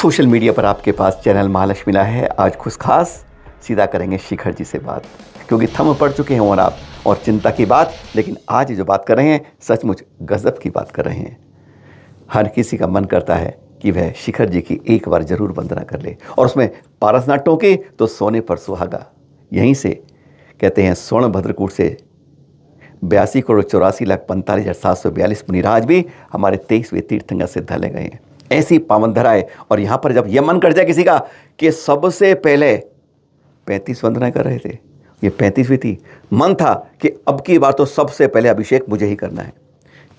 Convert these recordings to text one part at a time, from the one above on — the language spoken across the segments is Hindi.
सोशल मीडिया पर आपके पास चैनल महालक्ष्मी ला है। आज खुश खास सीधा करेंगे शिखर जी से बात, क्योंकि थम पड़ चुके हैं और आप और चिंता की बात। लेकिन आज जो बात कर रहे हैं सचमुच गजब की बात कर रहे हैं। हर किसी का मन करता है कि वह शिखर जी की एक बार जरूर वंदना कर ले और उसमें पारस ना टोके तो सोने पर सुहागा। यहीं से कहते हैं स्वर्ण भद्रकूट से 82,84,45,742 मुनीरा आज भी हमारे 23वें तीर्थंकर से धले गए हैं। ऐसी पावन धरा है। और यहाँ पर जब यह मन कर जाए किसी का कि सबसे पहले 35 वंदनाएं कर रहे थे, ये 35वीं थी, मन था कि अब की बार तो सबसे पहले अभिषेक मुझे ही करना है।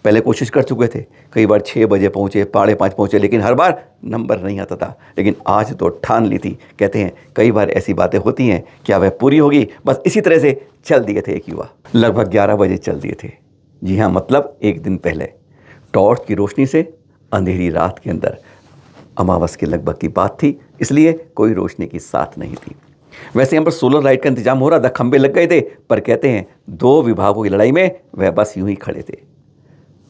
पहले कोशिश कर चुके थे, कई बार 6 बजे पहुँचे, 5:30 पहुँचे, लेकिन हर बार नंबर नहीं आता था। लेकिन आज तो ठान ली थी। कहते हैं कई बार ऐसी बातें होती हैं, क्या वह पूरी होगी? बस इसी तरह से चल दिए थे एक युवा, लगभग 11 बजे चल दिए थे। जी हाँ, मतलब एक दिन पहले टॉर्च की रोशनी से अंधेरी रात के अंदर अमावस के लगभग की बात थी, इसलिए कोई रोशनी की साथ नहीं थी। वैसे यहाँ पर सोलर लाइट का इंतजाम हो रहा था, खंबे लग गए थे, पर कहते हैं 2 विभागों की लड़ाई में वह बस यूं ही खड़े थे।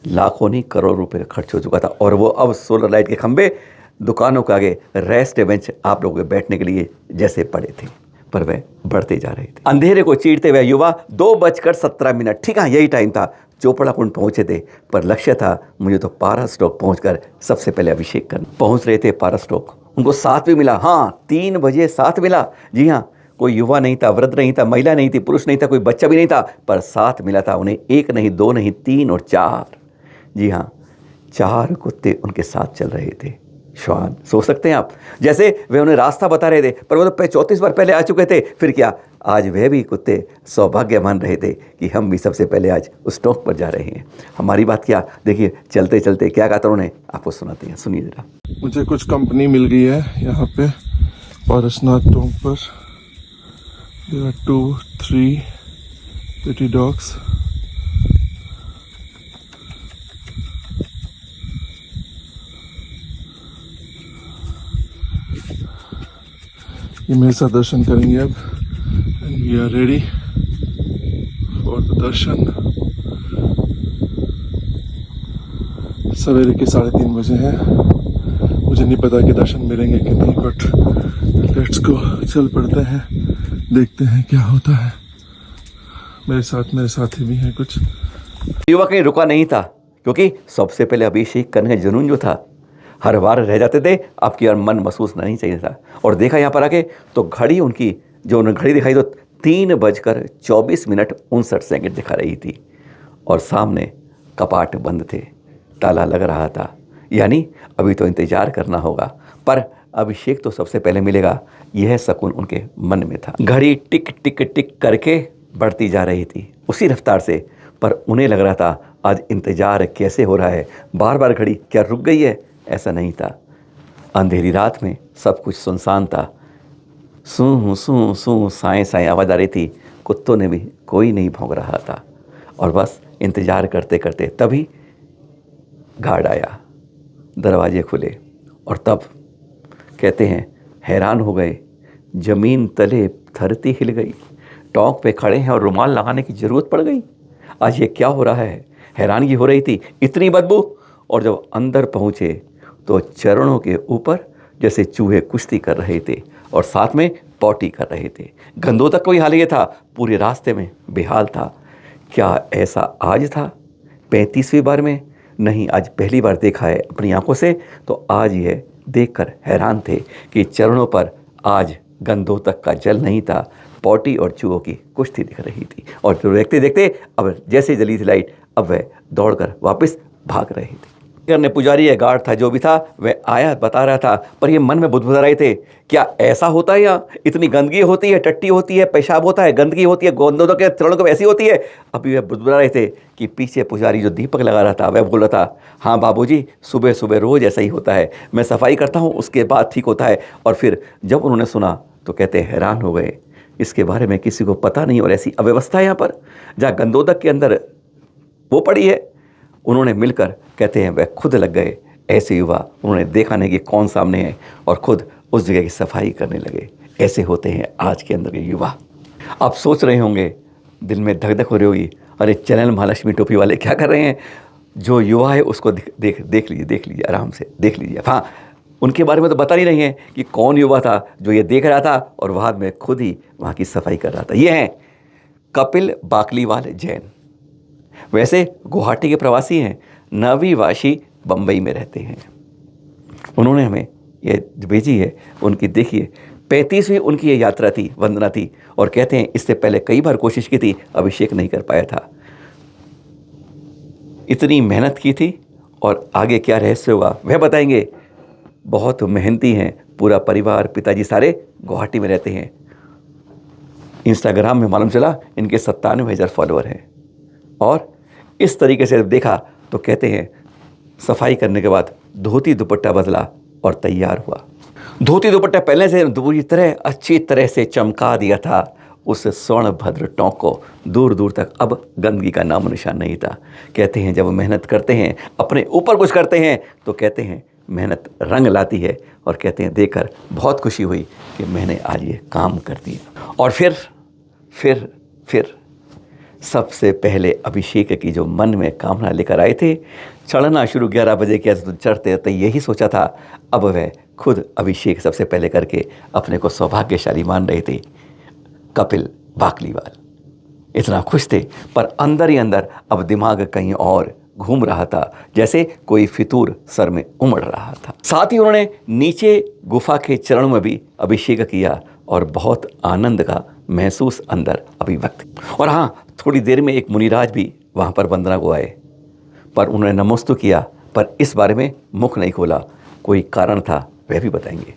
लाखों नहीं करोड़ों रुपए का खर्च हो चुका था और वो अब सोलर लाइट के खंबे दुकानों के आगे रेस्ट बेंच आप लोगों के बैठने के लिए जैसे पड़े थे, पर वह बढ़ते जा रहे थे। अंधेरे को चीरते हुए युवा 2:17, ठीक है यही टाइम था, चोपड़ा कुंड पहुंचे थे। पर लक्ष्य था मुझे तो पारास्टॉक पहुंचकर सबसे पहले अभिषेक करना। पहुंच रहे थे पारास्टॉक, उनको साथ भी मिला। हाँ, 3 बजे साथ मिला। जी हाँ, कोई युवा नहीं था, वृद्ध नहीं था, महिला नहीं थी, पुरुष नहीं था, कोई बच्चा भी नहीं था, पर साथ मिला था उन्हें। 1 नहीं, 2 नहीं, 3 और 4। जी हाँ, 4 कुत्ते उनके साथ चल रहे थे। श्वान, सोच सकते हैं आप, जैसे वे उन्हें रास्ता बता रहे थे, पर वो तो 34 बार पहले आ चुके थे। फिर क्या, आज वह भी कुत्ते सौभाग्य मान रहे थे कि हम भी सबसे पहले आज उस टॉप पर जा रहे हैं। हमारी बात क्या, देखिए चलते चलते क्या कहता उन्होंने, आपको सुनाते हैं, सुनिए जरा। मुझे कुछ कंपनी मिल गई है यहाँ पे पारसनाथ टॉप पर। There are 2-3 pretty dogs. ये मेरे साथ दर्शन करेंगे अब, and we are ready for the darshan. सवेरे के 3:30 बजे हैं। मुझे नहीं पता कि दर्शन मिलेंगे कि नहीं, बट लेट्स गो, चल पड़ते हैं, देखते हैं क्या होता है। मेरे साथ मेरे साथी भी हैं कुछ। युवा कहीं रुका नहीं था, क्योंकि सबसे पहले अभिषेक करने का जुनून जो था, हर बार रह जाते थे। आपकी और मन महसूस नहीं चाहिए था। और देखा यहाँ पर आके तो घड़ी उनकी, जो उन्हें घड़ी दिखाई तो 3:24:59 दिखा रही थी। और सामने कपाट बंद थे, ताला लग रहा था, यानी अभी तो इंतजार करना होगा, पर अभिषेक तो सबसे पहले मिलेगा, यह सकून उनके मन में था। घड़ी टिक टिक टिक करके बढ़ती जा रही थी उसी रफ्तार से, पर उन्हें लग रहा था आज इंतजार कैसे हो रहा है, बार बार घड़ी क्या रुक गई है? ऐसा नहीं था। अंधेरी रात में सब कुछ सुनसान था। सूं सूं सूं साएं साएं आवाज़ आ रही थी। कुत्तों ने भी कोई नहीं भौंक रहा था। और बस इंतज़ार करते करते तभी गार्ड आया, दरवाजे खुले, और तब कहते हैं हैरान हो गए, ज़मीन तले धरती हिल गई। टॉक पे खड़े हैं और रुमाल लगाने की ज़रूरत पड़ गई। आज ये क्या हो रहा है? हैरानगी हो रही थी, इतनी बदबू। और जब अंदर पहुँचे तो चरणों के ऊपर जैसे चूहे कुश्ती कर रहे थे और साथ में पॉटी कर रहे थे। गंदों तक कोई हाल ये था, पूरे रास्ते में बेहाल था। क्या ऐसा आज था 35वीं बार में? नहीं, आज पहली बार देखा है अपनी आंखों से। तो आज यह देखकर हैरान थे कि चरणों पर आज गंदों तक का जल नहीं था, पॉटी और चूहों की कुश्ती दिख रही थी। और जो देखते देखते अब जैसे जली थी लाइट, अब वह दौड़कर वापस भाग रहे थे। करने पुजारी या गार्ड था, जो भी था वह आया, बता रहा था, पर ये मन में बुदबुदा रहे थे, क्या ऐसा होता है? यहाँ इतनी गंदगी होती है, टट्टी होती है, पेशाब होता है, गंदगी होती है, गोंदों के चरणों को ऐसी होती है। अभी वह बुदबुदा रहे थे कि पीछे पुजारी जो दीपक लगा रहा था वह बोल रहा था, हाँ बाबूजी, सुबह सुबह रोज़ ऐसा ही होता है, मैं सफाई करता हूँ, उसके बाद ठीक होता है। और फिर जब उन्होंने सुना तो कहते हैरान हो गए, इसके बारे में किसी को पता नहीं, और ऐसी अव्यवस्था है यहाँ पर, जहाँ गंदोदक के अंदर वो पड़ी है। उन्होंने मिलकर, कहते हैं वह खुद लग गए। ऐसे युवा उन्होंने देखा नहीं कि कौन सामने है, और खुद उस जगह की सफाई करने लगे। ऐसे होते हैं आज के अंदर के युवा। आप सोच रहे होंगे, दिल में धक धक हो रही होगी, अरे चैनल महालक्ष्मी टोपी वाले क्या कर रहे हैं? जो युवा है उसको देख लीजिए, आराम से देख लीजिए। हाँ, उनके बारे में तो बता नहीं रही हैं कि कौन युवा था जो ये देख रहा था और बाद में खुद ही वहाँ की सफाई कर रहा था। ये हैं कपिल बाकलीवाल जैन। वैसे गुवाहाटी के प्रवासी हैं, नवीवासी बम्बई में रहते हैं। उन्होंने हमें ये भेजी है उनकी, देखिए 35वीं उनकी ये यात्रा थी, वंदना थी, और कहते हैं इससे पहले कई बार कोशिश की थी, अभिषेक नहीं कर पाया था। इतनी मेहनत की थी और आगे क्या रहस्य होगा वह बताएंगे। बहुत मेहनती हैं, पूरा परिवार, पिताजी सारे गुवाहाटी में रहते हैं। इंस्टाग्राम में मालूम चला इनके 97,000 फॉलोअर हैं। और इस तरीके से देखा तो कहते हैं सफाई करने के बाद धोती दुपट्टा बदला और तैयार हुआ। धोती दुपट्टा पहले से पूरी तरह अच्छी तरह से चमका दिया था उस स्वर्णभद्र टोंक को, दूर दूर तक अब गंदगी का नाम निशान नहीं था। कहते हैं जब मेहनत करते हैं, अपने ऊपर कुछ करते हैं, तो कहते हैं मेहनत रंग लाती है। और कहते हैं देखकर बहुत खुशी हुई कि मैंने आज ये काम कर दिया। और फिर सबसे पहले अभिषेक की जो मन में कामना लेकर आए थे, चढ़ना शुरू 11 बजे किया तो चढ़ते तो यही सोचा था। अब वह खुद अभिषेक सबसे पहले करके अपने को सौभाग्यशाली मान रहे थे। कपिल बाकलीवाल इतना खुश थे, पर अंदर ही अंदर अब दिमाग कहीं और घूम रहा था, जैसे कोई फितूर सर में उमड़ रहा था। साथ ही उन्होंने नीचे गुफा के चरणों में भी अभिषेक किया और बहुत आनंद का महसूस अंदर अभिव्यक्त। और हाँ, थोड़ी देर में एक मुनिराज भी वहाँ पर वंदना को आए, पर उन्होंने नमस्तु किया, पर इस बारे में मुख नहीं खोला। कोई कारण था, वह भी बताएंगे।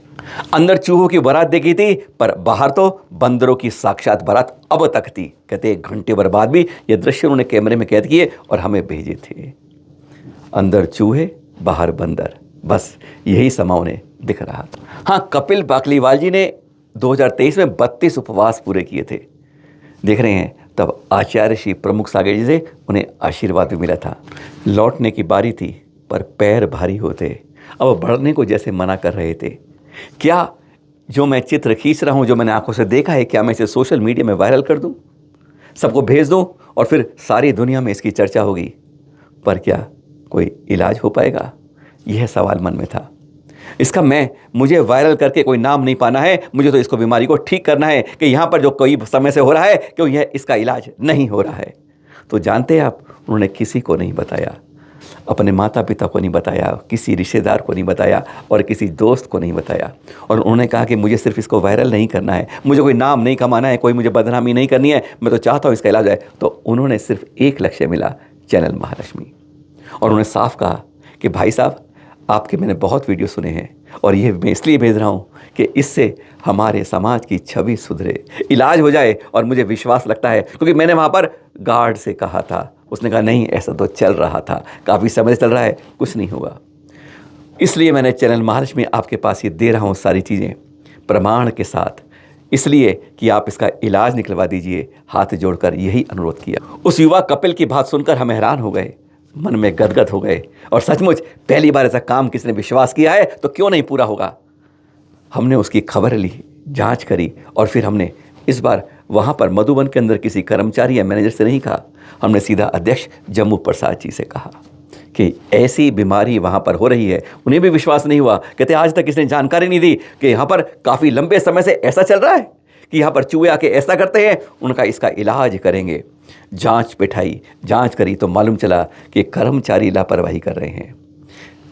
अंदर चूहों की बारात देखी थी, पर बाहर तो बंदरों की साक्षात बारात अब तक थी। कहते 1 घंटे भर बाद भी ये दृश्य उन्होंने कैमरे में कैद किए और हमें भेजे थे। अंदर चूहे, बाहर बंदर, बस यही समा उन्हें दिख रहा था। हाँ, कपिल बाकलीवाल जी ने 2023 में 32 उपवास पूरे किए थे। देख रहे हैं, तब आचार्य श्री प्रमुख सागर जी से उन्हें आशीर्वाद भी मिला था। लौटने की बारी थी, पर पैर भारी होते, अब बढ़ने को जैसे मना कर रहे थे। क्या जो मैं चित्र खींच रहा हूँ, जो मैंने आंखों से देखा है, क्या मैं इसे सोशल मीडिया में वायरल कर दूँ, सबको भेज दूँ और फिर सारी दुनिया में इसकी चर्चा होगी? पर क्या कोई इलाज हो पाएगा? यह सवाल मन में था। इसका मुझे वायरल करके कोई नाम नहीं पाना है, मुझे तो इसको बीमारी को ठीक करना है कि यहाँ पर जो कई समय से हो रहा है, क्यों यह इसका इलाज नहीं हो रहा है। तो जानते हैं आप, उन्होंने किसी को नहीं बताया, अपने माता पिता को नहीं बताया, किसी रिश्तेदार को नहीं बताया और किसी दोस्त को नहीं बताया। और उन्होंने कहा कि मुझे सिर्फ इसको वायरल नहीं करना है, मुझे कोई नाम नहीं कमाना है, कोई मुझे बदनामी नहीं करनी है, मैं तो चाहता हूँ इसका इलाज है। तो उन्होंने सिर्फ एक लक्ष्य मिला, चैनल महालक्ष्मी। और उन्होंने साफ कहा कि भाई साहब, आपके मैंने बहुत वीडियो सुने हैं और ये मैं इसलिए भेज रहा हूँ कि इससे हमारे समाज की छवि सुधरे, इलाज हो जाए। और मुझे विश्वास लगता है, क्योंकि मैंने वहाँ पर गार्ड से कहा था, उसने कहा नहीं, ऐसा तो चल रहा था, काफ़ी समय से चल रहा है, कुछ नहीं होगा। इसलिए मैंने चैनल महालक्ष्मी आपके पास ये दे रहा हूँ सारी चीज़ें प्रमाण के साथ, इसलिए कि आप इसका इलाज निकलवा दीजिए। हाथ जोड़कर यही अनुरोध किया। उस युवा कपिल की बात सुनकर हम हैरान हो गए, मन में गदगद हो गए। और सचमुच पहली बार ऐसा काम किसी ने विश्वास किया है तो क्यों नहीं पूरा होगा। हमने उसकी खबर ली, जांच करी और फिर हमने इस बार वहाँ पर मधुबन के अंदर किसी कर्मचारी या मैनेजर से नहीं कहा, हमने सीधा अध्यक्ष जम्मू प्रसाद जी से कहा कि ऐसी बीमारी वहाँ पर हो रही है। उन्हें भी विश्वास नहीं हुआ, कहते आज तक इसने जानकारी नहीं दी कि यहाँ पर काफ़ी लंबे समय से ऐसा चल रहा है कि यहाँ पर चूहे आके ऐसा करते हैं, उनका इसका इलाज करेंगे। जांच बिठाई, जांच करी तो मालूम चला कि कर्मचारी लापरवाही कर रहे हैं।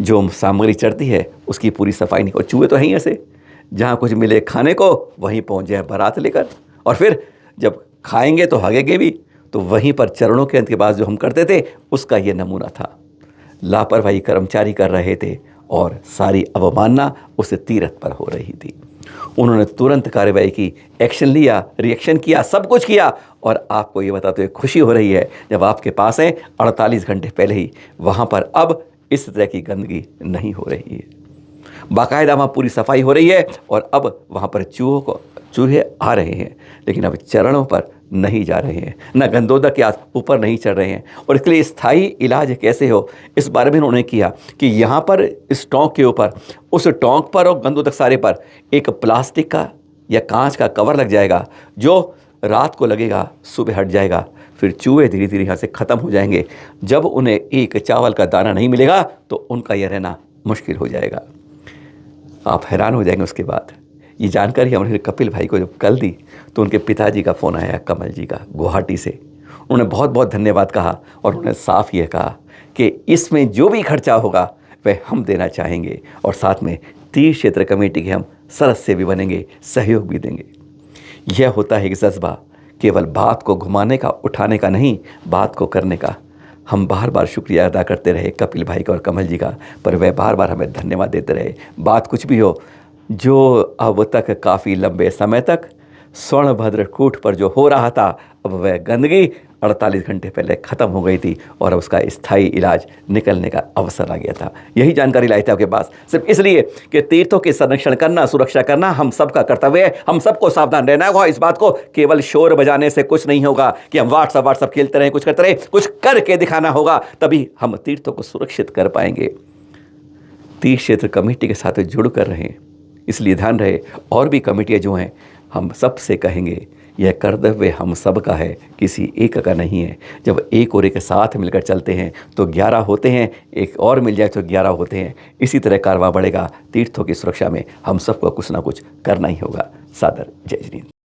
जो सामग्री चढ़ती है उसकी पूरी सफाई नहीं, और चूहे तो हैं ही ऐसे, जहाँ कुछ मिले खाने को वहीं पहुँच जाए बारात लेकर, और फिर जब खाएंगे तो भागेंगे भी। तो वहीं पर चरणों के अंत के बाद जो हम करते थे उसका ये नमूना था। लापरवाही कर्मचारी कर रहे थे और सारी अवमानना उस तीरथ पर हो रही थी। उन्होंने तुरंत कार्रवाई की, एक्शन लिया, रिएक्शन किया, सब कुछ किया। और आपको ये बताते हुए खुशी हो रही है जब आपके पास है 48 घंटे पहले ही वहाँ पर अब इस तरह की गंदगी नहीं हो रही है। बाकायदा वहाँ पूरी सफाई हो रही है और अब वहाँ पर चूहे आ रहे हैं, लेकिन अब चरणों पर नहीं जा रहे हैं, न गंदोदक के ऊपर नहीं चढ़ रहे हैं। और इसके लिए स्थायी इलाज कैसे हो, इस बारे में उन्होंने किया कि यहाँ पर इस टोंक के ऊपर, उस टोंक पर और गंदोदक सारे पर एक प्लास्टिक का या कांच का कवर लग जाएगा, जो रात को लगेगा, सुबह हट जाएगा। फिर चूहे धीरे धीरे यहाँ से ख़त्म हो जाएंगे। जब उन्हें एक चावल का दाना नहीं मिलेगा तो उनका यह रहना मुश्किल हो जाएगा। आप हैरान हो जाएंगे उसके बाद। ये जानकारी हमने कपिल भाई को जब कल दी तो उनके पिताजी का फ़ोन आया, कमल जी का, गुवाहाटी से। उन्होंने बहुत बहुत धन्यवाद कहा और उन्होंने साफ ये कहा कि इसमें जो भी खर्चा होगा वह हम देना चाहेंगे और साथ में तीर्थ क्षेत्र कमेटी के हम सदस्य भी बनेंगे, सहयोग भी देंगे। यह होता है कि जज्बा केवल बात को घुमाने का, उठाने का नहीं, बात को करने का। हम बार बार शुक्रिया अदा करते रहे कपिल भाई का और कमल जी का, पर वह बार बार हमें धन्यवाद देते रहे। बात कुछ भी हो, जो अब तक काफ़ी लंबे समय तक स्वर्णभद्र कूट पर जो हो रहा था, अब वह गंदगी 48 घंटे पहले ख़त्म हो गई थी और अब उसका स्थायी इलाज निकलने का अवसर आ गया था। यही जानकारी लाई थी आपके पास सिर्फ इसलिए कि तीर्थों के संरक्षण करना, सुरक्षा करना हम सबका कर्तव्य है। हम सबको सावधान रहना होगा। इस बात को केवल शोर बजाने से कुछ नहीं होगा कि हम व्हाट्सअप खेलते रहें, कुछ करते रहें, कुछ करके दिखाना होगा, तभी हम तीर्थों को सुरक्षित कर पाएंगे। तीर्थ क्षेत्र कमेटी के साथ जुड़ कर रहें, इसलिए ध्यान रहे। और भी कमेटियाँ जो हैं, हम सबसे कहेंगे यह कर्तव्य हम सब का है, किसी एक का नहीं है। जब एक और एक साथ मिलकर चलते हैं तो 11 होते हैं, एक और मिल जाए तो 11 होते हैं। इसी तरह कारवां बढ़ेगा। तीर्थों की सुरक्षा में हम सबको कुछ ना कुछ करना ही होगा। सादर जय जिनेंद्र।